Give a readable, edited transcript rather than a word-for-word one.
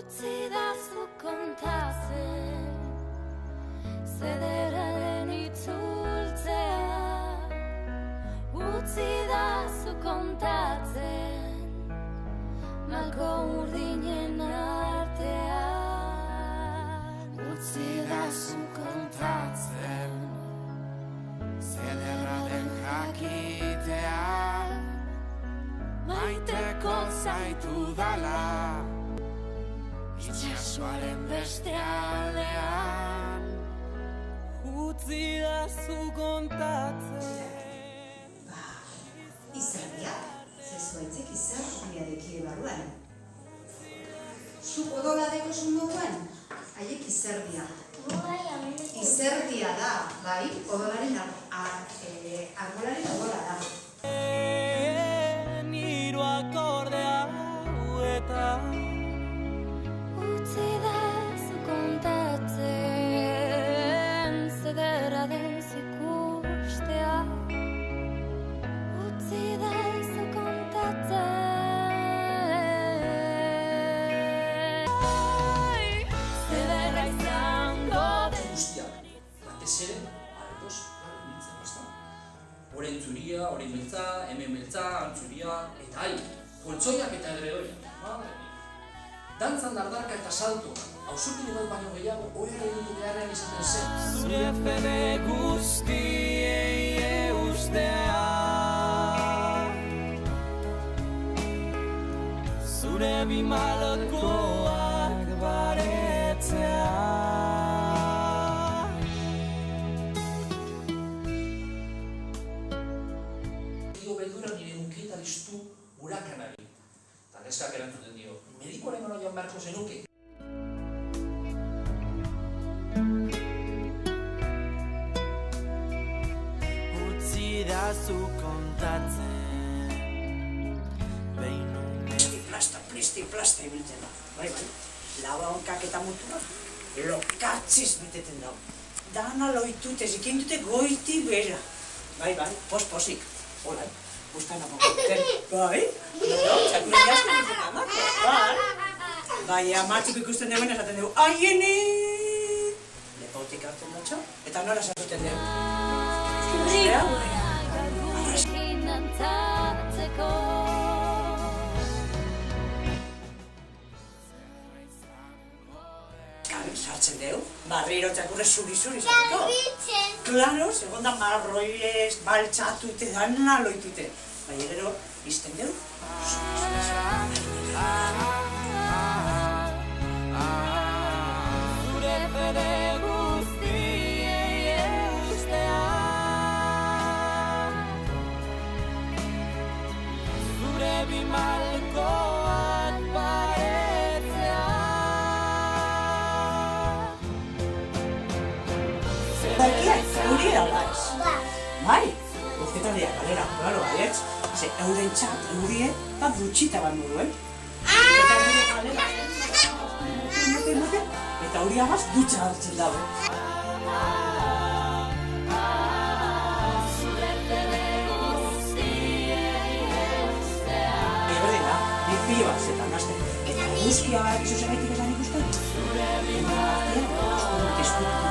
Utzidazu kontatzen, zederaren itzultzea. Utzidazu kontatzen, malko urdinen artean. Utzidazu kontatzen, zederra den jakitea. Maiteko zaitu dala, itxasoaren beste aldean. Utzidazu kontatzen. Izerdiak, zezuaitzek izerdiarekin barruan. Zuk odola dekozun moduan, haiek izerdia. Izerdia da, bai, odolaren arbolaren odola da. Niru akordea huetan. Utzidazu kontatzen, zederra den zikustea. Utzidazu kontatzen, zederra izango den. Guztiak, batez ere, aretoz biltzen, basta? Oren zuria, oren beltza, hemen beltza, antzuria, eta hai, koltsoiak eta edredoiak. Dantzan dardarka eta salto, hausupide bat baino gehiago, oera egitu beharrean izaten zen. Zure fede guztiei eustea, zure bimalokoak baretzea. Dio beldura nire unketa listu hurakanari. Eta neskak erantzuten dio, medikoaren gano joan beharko zenuke. Utzidazu kontatzen, behin Plisti-plasta ibiltzen da. Bai. Laua honkak eta mutua, lokatziz beteten dago. Dana loitute, zikin dute goiti bera. Bai, posik. Hola, bustan amokaten. Bai, txakuren jazten ditzen amako. Bai, amatxik ikusten duen esaten dugu, aiene! Lepautik hartzen dutxo, eta nora sartuten dugu. Sartzen dugu, barriro txakurre zuri-zuri zareko. Klaro, segonda marroiez, baltxatute, dana loitute. Baina gero, izten dugu. zure fede guztiei eustea, zure bimalkoak baretzea. Zerkiak, euria baiz. Bai, urtetaldia galera, klaro, baietz. Ze euren txat, eurie, bat dutxita bat moduen. Eta euria baz dutxa hartzen dago. Zure fede guztiei eustea, Eberdina, pilo bat zetan nazte. Eta guzkia bat izuzen gaitik esan ikusten. zure bimalkoak Eta